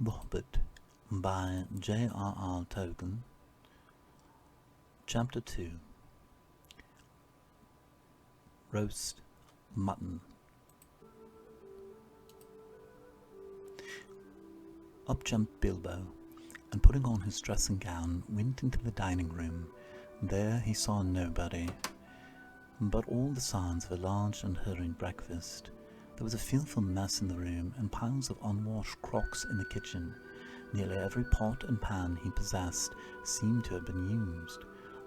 The Hobbit by J.R.R. Tolkien. Chapter 2. Roast Mutton. Up jumped Bilbo, and putting on his dressing gown, went into the dining room. There he saw nobody, but all the signs of a large and hurried breakfast. There was a fearful mess in the room, and piles of unwashed crocks in the kitchen. Nearly every pot and pan he possessed seemed to have been used.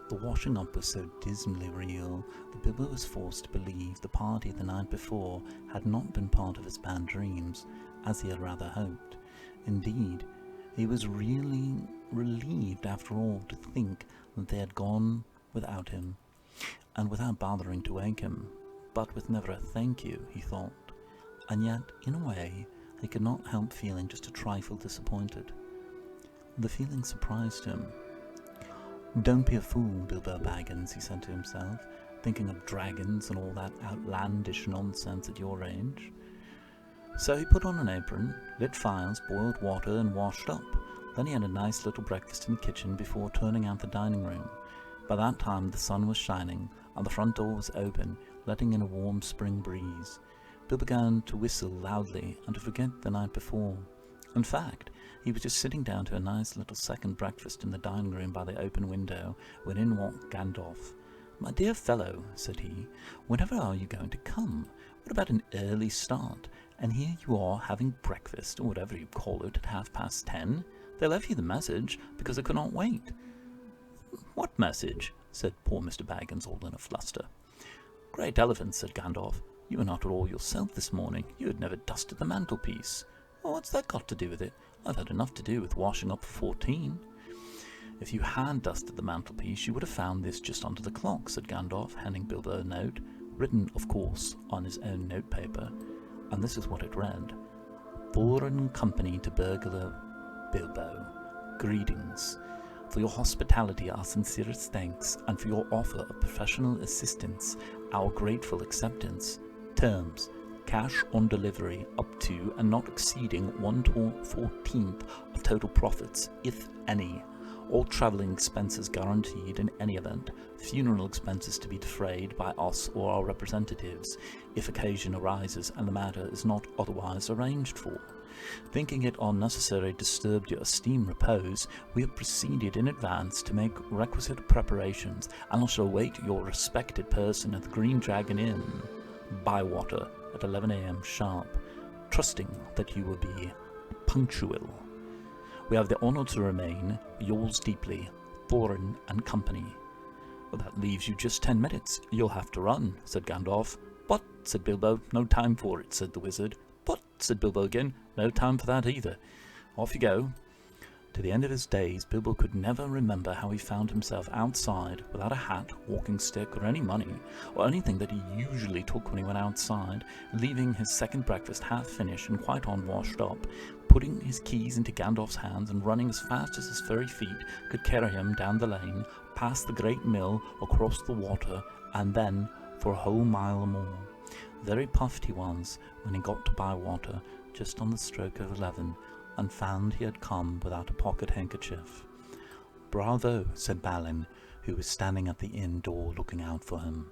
The washing up was so dismally real that Bilbo was forced to believe the party the night before had not been part of his bad dreams, as he had rather hoped. Indeed, he was really relieved after all to think that they had gone without him, and without bothering to wake him, but with never a thank you, he thought. And yet, in a way, he could not help feeling just a trifle disappointed. The feeling surprised him. "Don't be a fool, Bilbo Baggins," he said to himself, "thinking of dragons and all that outlandish nonsense at your age." So he put on an apron, lit fires, boiled water, and washed up. Then he had a nice little breakfast in the kitchen before turning out the dining room. By that time the sun was shining, and the front door was open, letting in a warm spring breeze. Bill began to whistle loudly and to forget the night before. In fact, he was just sitting down to a nice little second breakfast in the dining room by the open window when in walked Gandalf. "My dear fellow," said he, "whenever are you going to come? What about an early start? And here you are having breakfast, or whatever you call it, at 10:30. They left you the message because they could not wait." "What message?" said poor Mr. Baggins, all in a fluster. "Great elephant," said Gandalf. "You were not at all yourself this morning. You had never dusted the mantelpiece." "Well, what's that got to do with it? I've had enough to do with washing up for 14. "If you had dusted the mantelpiece, you would have found this just under the clock," said Gandalf, handing Bilbo a note, written, of course, on his own notepaper. And this is what it read: "Thorin Company to Burglar Bilbo. Greetings. For your hospitality, our sincerest thanks, and for your offer of professional assistance, our grateful acceptance. Terms: cash on delivery up to and not exceeding 1/14 of total profits, if any. All travelling expenses guaranteed in any event. Funeral expenses to be defrayed by us or our representatives, if occasion arises and the matter is not otherwise arranged for. Thinking it unnecessary to disturb your esteemed repose, we have proceeded in advance to make requisite preparations, and I shall await your respected person at the Green Dragon Inn, Bywater, at 11 a.m. sharp, trusting that you will be punctual. We have the honour to remain, yours deeply, Thorin and Company." "Well, that leaves you just 10 minutes. You'll have to run," said Gandalf. "But," said Bilbo. "No time for it," said the wizard. "But," said Bilbo again. "No time for that either. Off you go." To the end of his days, Bilbo could never remember how he found himself outside, without a hat, walking stick, or any money, or anything that he usually took when he went outside, leaving his second breakfast half finished and quite unwashed up, putting his keys into Gandalf's hands and running as fast as his furry feet could carry him down the lane, past the great mill, across the water, and then for a whole mile or more. Very puffed he was when he got to Bywater, just on the stroke of 11, and found he had come without a pocket handkerchief. "Bravo," said Balin, who was standing at the inn door looking out for him.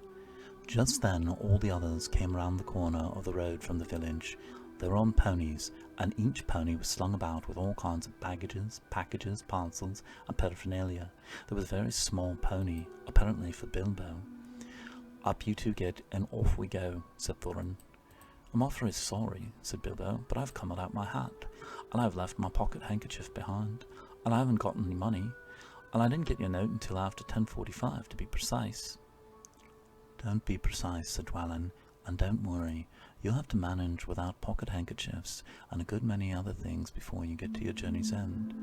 Just then all the others came round the corner of the road from the village. They were on ponies, and each pony was slung about with all kinds of baggages, packages, parcels, and paraphernalia. There was a very small pony, apparently for Bilbo. "Up you two get, and off we go," said Thorin. "I'm awfully sorry," said Bilbo, "but I've come without my hat, and I've left my pocket handkerchief behind, and I haven't got any money, and I didn't get your note until after 10:45 to be precise." "Don't be precise," said Dwalin, "and don't worry. You'll have to manage without pocket handkerchiefs and a good many other things before you get to your journey's end.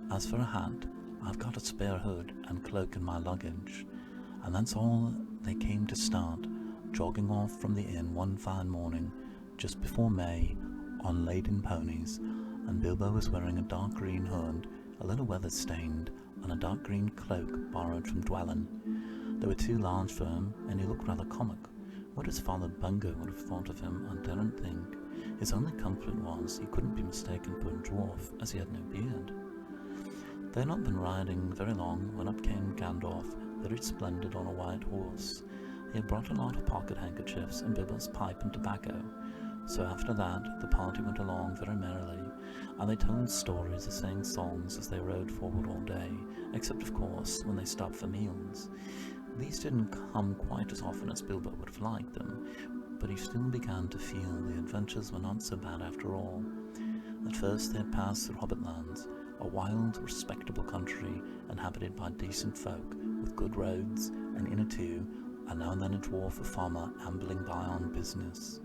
As for a hat, I've got a spare hood and cloak in my luggage." And that's all they came to start, jogging off from the inn one fine morning, just before May, on laden ponies, and Bilbo was wearing a dark green hood, a little weather-stained, and a dark green cloak borrowed from Dwalin. They were too large for him, and he looked rather comic. What his father Bungo would have thought of him, I daren't think. His only comfort was he couldn't be mistaken for a dwarf, as he had no beard. They had not been riding very long when up came Gandalf, very splendid on a white horse. He had brought a lot of pocket handkerchiefs and Bilbo's pipe and tobacco. So after that, the party went along very merrily, and they told stories and sang songs as they rode forward all day, except of course when they stopped for meals. These didn't come quite as often as Bilbo would have liked them, but he still began to feel the adventures were not so bad after all. At first they had passed through Hobbit lands, a wild, respectable country inhabited by decent folk, with good roads, and in it too, and now and then a dwarf or farmer ambling by on business.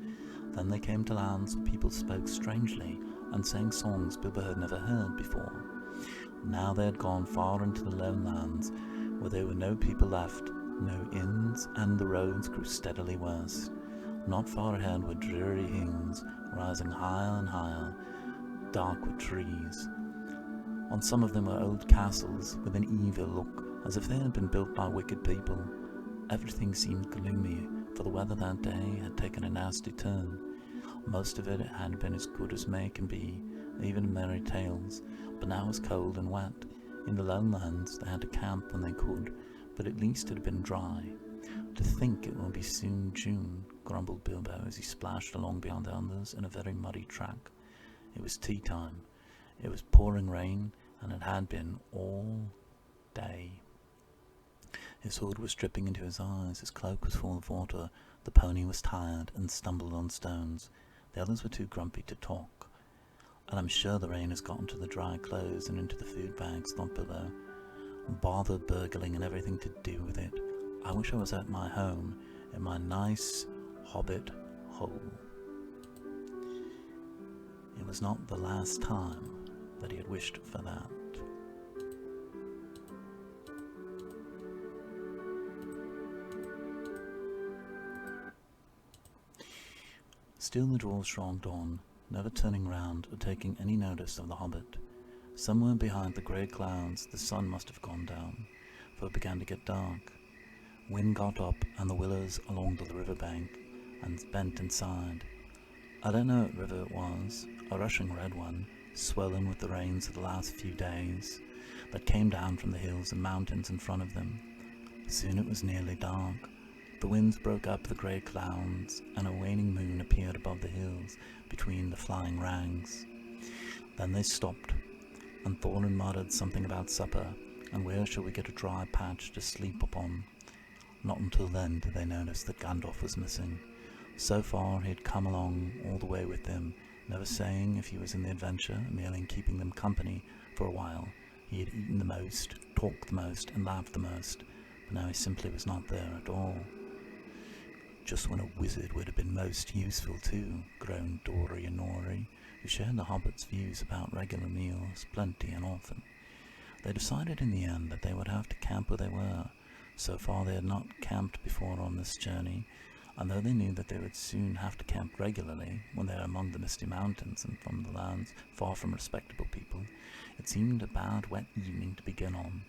Then they came to lands where people spoke strangely and sang songs Bilbo had never heard before. Now they had gone far into the lone lands, where there were no people left, no inns, and the roads grew steadily worse. Not far ahead were dreary hills, rising higher and higher, dark with trees. On some of them were old castles with an evil look, as if they had been built by wicked people. Everything seemed gloomy, for the weather that day had taken a nasty turn. Most of it had been as good as May can be, even merry tales, but now it was cold and wet. In the lone lands they had to camp when they could, but at least it had been dry. To think it will be soon June, grumbled Bilbo as he splashed along beyond the others in a very muddy track. It was tea time. It was pouring rain, and it had been all day. His hood was dripping into his eyes, his cloak was full of water, the pony was tired and stumbled on stones. The others were too grumpy to talk. And I'm sure the rain has gotten to the dry clothes and into the food bags, thought Bilbo. Bother burgling and everything to do with it. I wish I was at my home, in my nice Hobbit hole. It was not the last time that he had wished for that. Still the dwarves romped on, never turning round or taking any notice of the hobbit. Somewhere behind the grey clouds the sun must have gone down, for it began to get dark. Wind got up, and the willows along the river bank and bent and sighed. I don't know what river it was, a rushing red one, swollen with the rains of the last few days, that came down from the hills and mountains in front of them. Soon it was nearly dark. The winds broke up the grey clouds, and a waning moon appeared above the hills between the flying ranks. Then they stopped, and Thorin muttered something about supper, and where shall we get a dry patch to sleep upon. Not until then did they notice that Gandalf was missing. So far he had come along all the way with them, never saying if he was in the adventure, merely keeping them company for a while. He had eaten the most, talked the most, and laughed the most, but now he simply was not there at all. Just when a wizard would have been most useful too, groaned Dori and Nori, who shared the hobbits' views about regular meals, plenty and often. They decided in the end that they would have to camp where they were. So far they had not camped before on this journey, and though they knew that they would soon have to camp regularly when they were among the misty mountains and from the lands far from respectable people, it seemed a bad wet evening to begin on.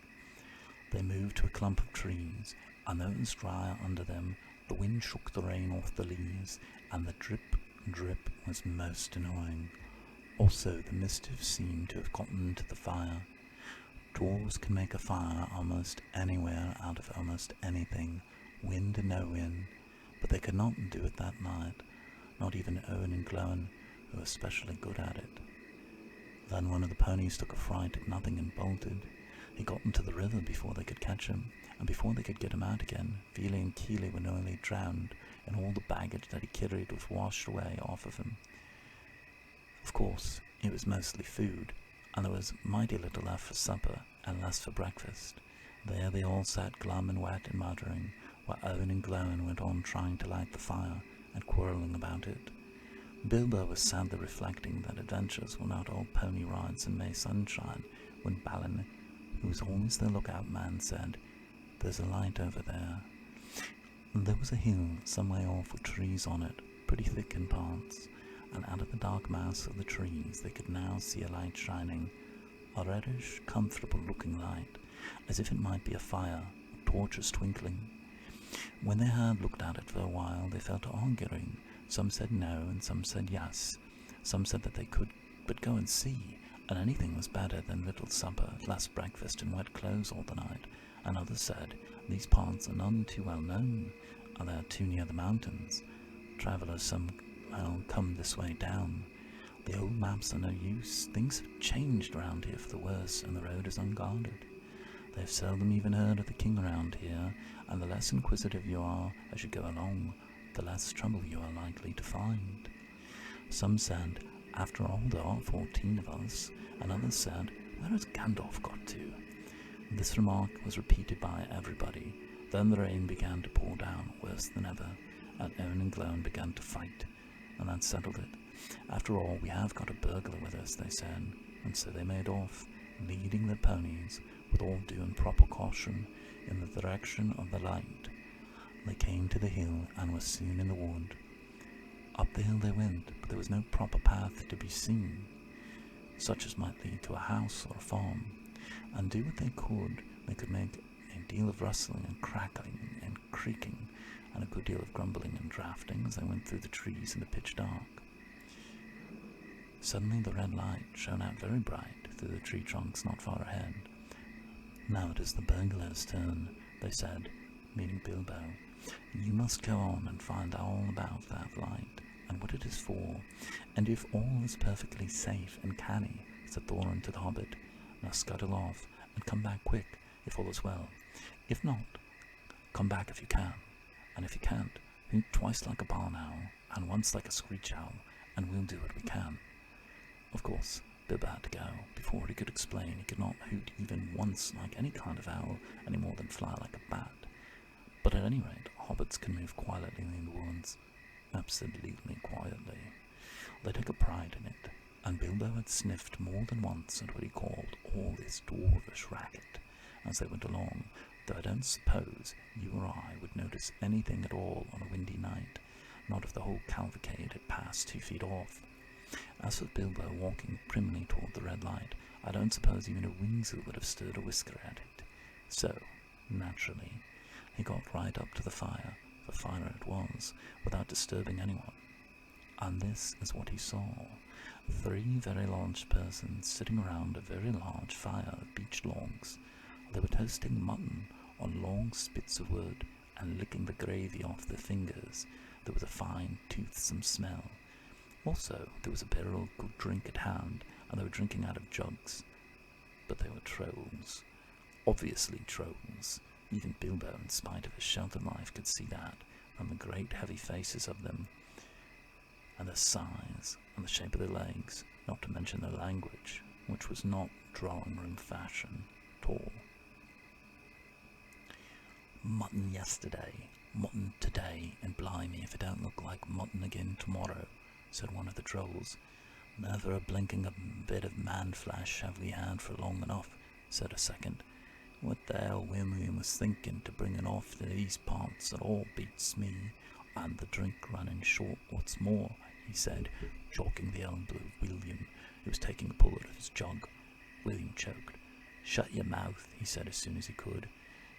They moved to a clump of trees, and though it was dry under them, the wind shook the rain off the leaves, and the drip, drip was most annoying. Also, the mischief seemed to have gotten into the fire. Dwarves can make a fire almost anywhere out of almost anything, wind and no wind, but they could not do it that night, not even Owen and Glowen, who were especially good at it. Then one of the ponies took a fright at nothing and bolted. He got into the river before they could catch him, and before they could get him out again, Fili and Kili were nearly drowned, and all the baggage that he carried was washed away off of him. Of course, it was mostly food, and there was mighty little left for supper, and less for breakfast. There they all sat glum and wet and muttering, while Owen and Glowen went on trying to light the fire, and quarrelling about it. Bilbo was sadly reflecting that adventures were not all pony rides and May sunshine, when Balin, who was always their lookout man, said, "There's a light over there." And there was a hill some way off with trees on it, pretty thick in parts, and out of the dark mass of the trees they could now see a light shining, a reddish, comfortable-looking light, as if it might be a fire, torches twinkling. When they had looked at it for a while, they fell to arguing Some said no, and some said yes. Some said that they could but go and see, and anything was better than little supper, less breakfast, and wet clothes all the night. And others said, these parts are none too well known, and they are too near the mountains. Travellers somehow come this way down. The old maps are no use. Things have changed around here for the worse, and the road is unguarded. They have seldom even heard of the king around here, and the less inquisitive you are as you go along, the less trouble you are likely to find. Some said, after all, there are 14 of us, and others said, where has Gandalf got to? This remark was repeated by everybody. Then the rain began to pour down, worse than ever, and Owen and Glone began to fight, and that settled it. After all, we have got a burglar with us, they said, and so they made off, leading their ponies, with all due and proper caution, in the direction of the light. They came to the hill, and were soon in the wood. Up the hill they went, but there was no proper path to be seen, such as might lead to a house or a farm, and do what they could make a deal of rustling and crackling and creaking, and a good deal of grumbling and drafting as they went through the trees in the pitch dark. Suddenly the red light shone out very bright through the tree trunks not far ahead. Now it is the burglar's turn, they said, meaning Bilbo. You must go on and find all about that light, and what it is for, and if all is perfectly safe and canny, said Thorin to the Hobbit, now scuttle off, and come back quick, if all is well. If not, come back if you can, and if you can't, hoot twice like a barn owl, and once like a screech owl, and we'll do what we can. Of course, Bilbo had to go. Before he could explain, he could not hoot even once like any kind of owl, any more than fly like a bat. But at any rate, hobbits can move quietly in the woods, absolutely quietly. They take a pride in it, and Bilbo had sniffed more than once at what he called all this dwarvish racket as they went along, though I don't suppose you or I would notice anything at all on a windy night, not if the whole cavalcade had passed 2 feet off. As for Bilbo walking primly toward the red light, I don't suppose even a weasel would have stirred a whisker at it. So, naturally, he got right up to the fire, for fire it was, without disturbing anyone. And this is what he saw. 3 very large persons sitting around a very large fire of beech logs. They were toasting mutton on long spits of wood and licking the gravy off their fingers. There was a fine, toothsome smell. Also, there was a barrel of good drink at hand, and they were drinking out of jugs. But they were trolls. Obviously trolls. Even Bilbo, in spite of his sheltered life, could see that, from the great heavy faces of them, and their size, and the shape of their legs, not to mention their language, which was not drawing-room fashion at all. Mutton yesterday, mutton today, and blimey if it don't look like mutton again tomorrow, said one of the trolls. Never a blinking of bit of man-flesh have we had for long enough, said a second. What the hell William was thinking to bring it off to these parts that all beats me, and the drink running short what's more, he said, chalking the elbow of William, who was taking a pull out of his jug. William choked. Shut your mouth, he said as soon as he could.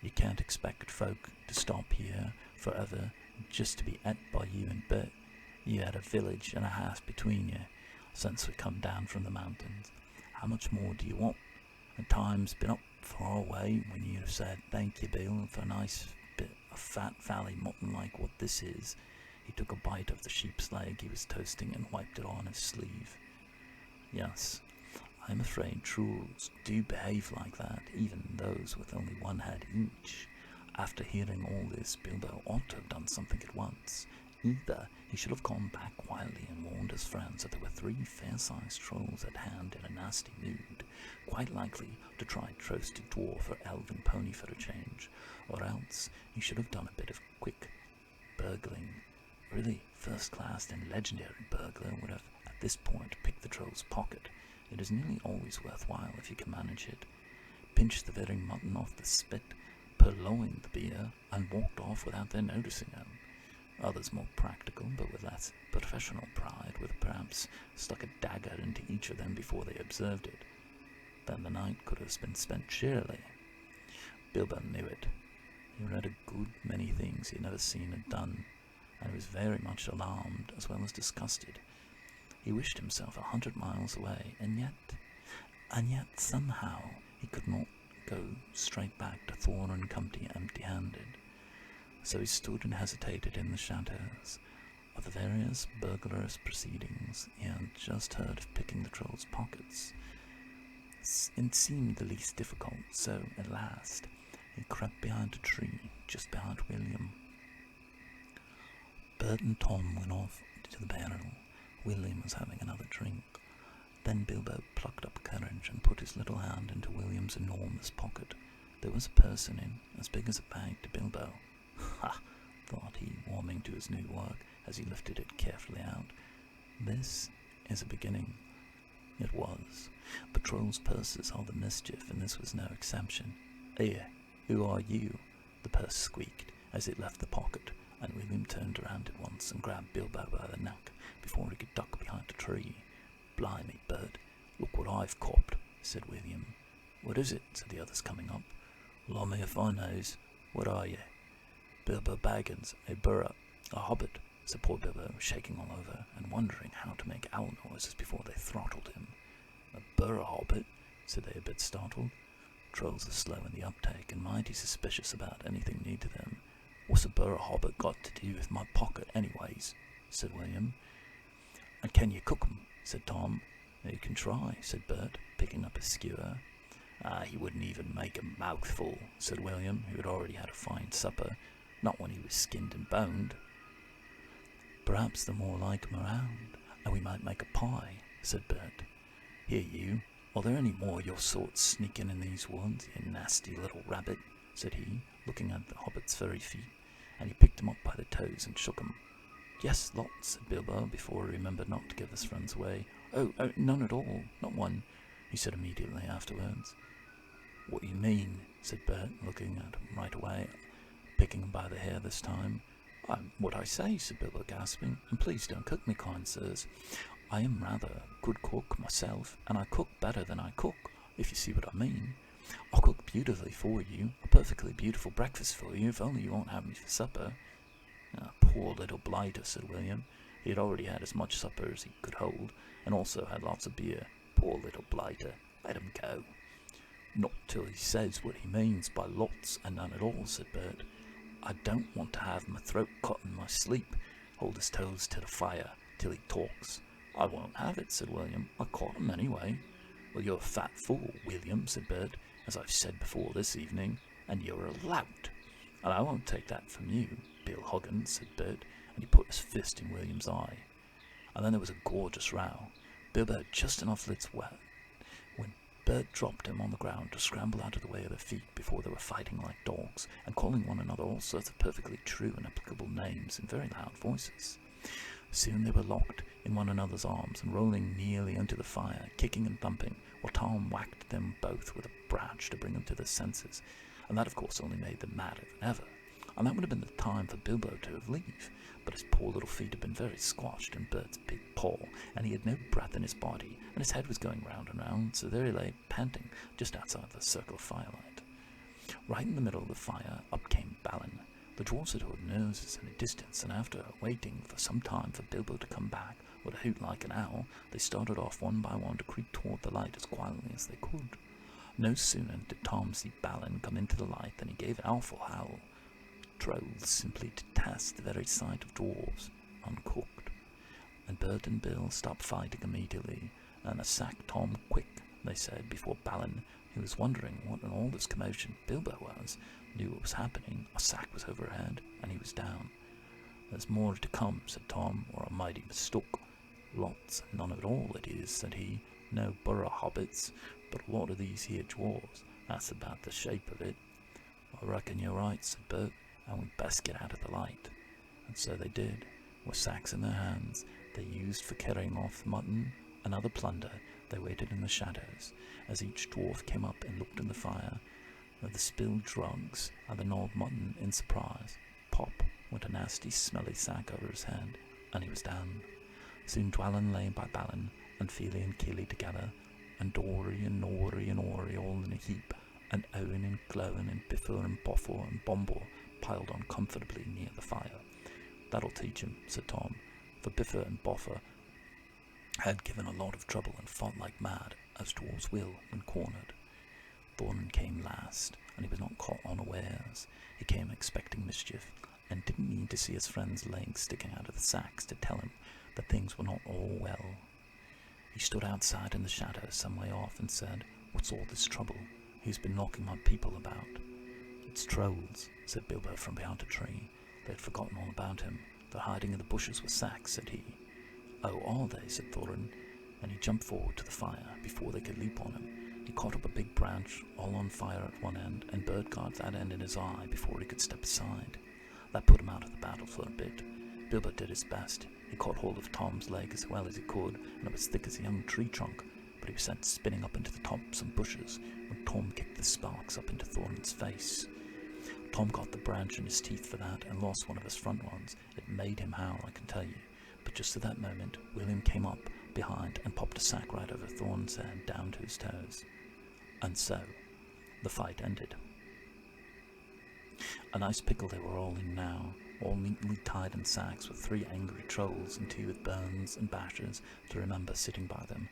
You can't expect folk to stop here forever just to be et by you and Bert. You had a village and a half between you since we come down from the mountains. How much more do you want? And time's been up far away when you have said thank you, Bill, for a nice bit of fat valley mutton like what this is. He took a bite of the sheep's leg he was toasting and wiped it on his sleeve. Yes, I'm afraid trolls do behave like that, even those with only 1 head each. After hearing all this, Bilbo ought to have done something at once. Either he should have gone back quietly and warned his friends that there were 3 fair-sized trolls at hand in a nasty mood, quite likely to try roasted dwarf or elven pony for a change, or else he should have done a bit of quick burgling. Really first-class and legendary burglar would have, at this point, picked the troll's pocket. It is nearly always worthwhile if you can manage it. Pinched the very mutton off the spit, purloined the beer, and walked off without their noticing him. Others more practical, but with less professional pride, would have perhaps stuck a dagger into each of them before they observed it. Then the night could have been spent cheerily. Bilbo knew it. He read a good many things he had never seen or done, and he was very much alarmed as well as disgusted. He wished himself 100 miles away, and yet somehow he could not go straight back to Thorn and Company empty-handed. So he stood and hesitated in the shadows of the various burglarious proceedings he had just heard of picking the Troll's pockets. It seemed the least difficult, so at last he crept behind a tree just behind William. Bert and Tom went off to the barrel. William was having another drink. Then Bilbo plucked up courage and put his little hand into William's enormous pocket. There was a purse in it, as big as a bag to Bilbo. Ha! Thought he, warming to his new work as he lifted it carefully out. This is a beginning. It was. But trolls' purses are the mischief, and this was no exception. Here, who are you? The purse squeaked as it left the pocket, and William turned around at once and grabbed Bilbo by the neck before he could duck behind a tree. Blimey, Bert, look what I've copped, said William. What is it? Said the others, coming up. Lummy if I knows. What are you? Bilbo Baggins, a burra, a hobbit, said poor Bilbo, shaking all over and wondering how to make owl noises before they throttled him. A burra hobbit, said they, a bit startled. Trolls are slow in the uptake and mighty suspicious about anything new to them. What's a burra hobbit got to do with my pocket anyways? Said William. And can you cook 'em? Said Tom. You can try, said Bert, picking up his skewer. He wouldn't even make a mouthful, said William, who had already had a fine supper, not when he was skinned and boned. Perhaps they're more like 'em around, and we might make a pie, said Bert. Here you, are there any more of your sort sneaking in these woods, you nasty little rabbit? Said he, looking at the hobbit's furry feet, and he picked him up by the toes and shook him. Yes, lots, said Bilbo, before he remembered not to give his friends away. Oh, none at all, not one, he said immediately afterwards. What do you mean? Said Bert, looking at him right away, picking him by the hair this time. What I say, said Bilbo, gasping, and please don't cook me, kind sirs. I am rather a good cook myself, and I cook better than I cook, if you see what I mean. I'll cook beautifully for you, a perfectly beautiful breakfast for you, if only you won't have me for supper. Poor little blighter, said William. He had already had as much supper as he could hold, and also had lots of beer. Poor little blighter. Let him go. Not till he says what he means by lots and none at all, said Bert. I don't want to have my throat cut in my sleep, hold his toes to the fire till he talks. I won't have it, said William. I caught him anyway. Well, you're a fat fool, William, said Bert, as I've said before this evening, and you're a lout. And I won't take that from you, Bill Huggins, said Bert, and he put his fist in William's eye. And then there was a gorgeous row. Bilbo had just enough lids wet when Bert dropped him on the ground to scramble out of the way of their feet before they were fighting like dogs, and calling one another all sorts of perfectly true and applicable names in very loud voices. Soon they were locked in one another's arms and rolling nearly into the fire, kicking and thumping, while Tom whacked them both with a branch to bring them to their senses, and that of course only made them madder than ever. And that would have been the time for Bilbo to have leave, but his poor little feet had been very squashed in Bert's big paw, and he had no breath in his body, and his head was going round and round, so there he lay, panting, just outside the circle of firelight. Right in the middle of the fire, up came Balin. The dwarves had heard noises in the distance, and after waiting for some time for Bilbo to come back, with a hoot like an owl, they started off one by one to creep toward the light as quietly as they could. No sooner did Tom see Balin come into the light than he gave an awful howl. Trolls simply detest the very sight of dwarves, uncooked. And Bert and Bill stopped fighting immediately, and sack Tom quick, they said, before Balin, who was wondering what in all this commotion Bilbo was, knew what was happening. A sack was overhead, and he was down. There's more to come, said Tom, or I might be mistook. Lots and none at all it is, said he. No burra hobbits, but a lot of these here dwarves. That's about the shape of it. I reckon you're right, said Bert, and we'd best get out of the light. And so they did. With sacks in their hands, they used for carrying off mutton and other plunder. They waited in the shadows, as each dwarf came up and looked in the fire, at the spilled drugs and the gnawed mutton in surprise. Pop went a nasty, smelly sack over his head, and he was down. Soon Dwalin lay by Balin, and Fili and Kili together, and Dory and Nori and Ori all in a heap, and Owen and Glowin and Bifur and Boffur and Bombur piled on comfortably near the fire. "That'll teach him," said Tom, for Biffa and Boffa had given a lot of trouble and fought like mad, as dwarves will when cornered. Thorn came last, and he was not caught unawares. He came expecting mischief, and didn't need to see his friend's legs sticking out of the sacks to tell him that things were not all well. He stood outside in the shadows some way off and said, "What's all this trouble? Who's been knocking my people about?" "It's trolls," said Bilbo from behind a tree. They had forgotten all about him. "They're hiding in the bushes with sacks," said he. "Oh, are they?" said Thorin, and he jumped forward to the fire before they could leap on him. He caught up a big branch, all on fire at one end, and bird guarded that end in his eye before he could step aside. That put him out of the battle for a bit. Bilbo did his best. He caught hold of Tom's leg as well as he could, and it was thick as a young tree trunk, but he was sent spinning up into the tops and bushes when Tom kicked the sparks up into Thorin's face. Tom got the branch in his teeth for that and lost one of his front ones. It made him howl, I can tell you. But just at that moment, William came up behind and popped a sack right over Thorn's head down to his toes. And so, the fight ended. A nice pickle they were all in now, all neatly tied in sacks with 3 angry trolls and 2 with burns and bashes to remember sitting by them,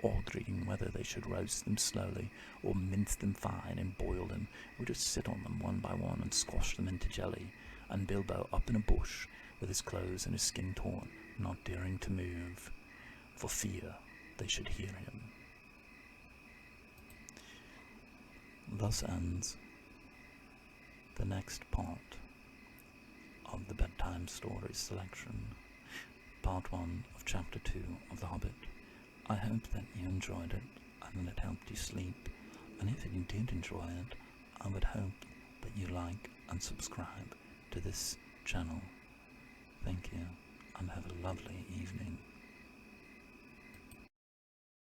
ordering whether they should roast them slowly or mince them fine and boil them, or just sit on them one by one and squash them into jelly, and Bilbo up in a bush with his clothes and his skin torn, not daring to move, for fear they should hear him. Thus ends the next part of the Bedtime Stories selection, part 1 of chapter 2 of The Hobbit. I hope that you enjoyed it and that it helped you sleep, and if you did enjoy it, I would hope that you like and subscribe to this channel. Thank you, and have a lovely evening.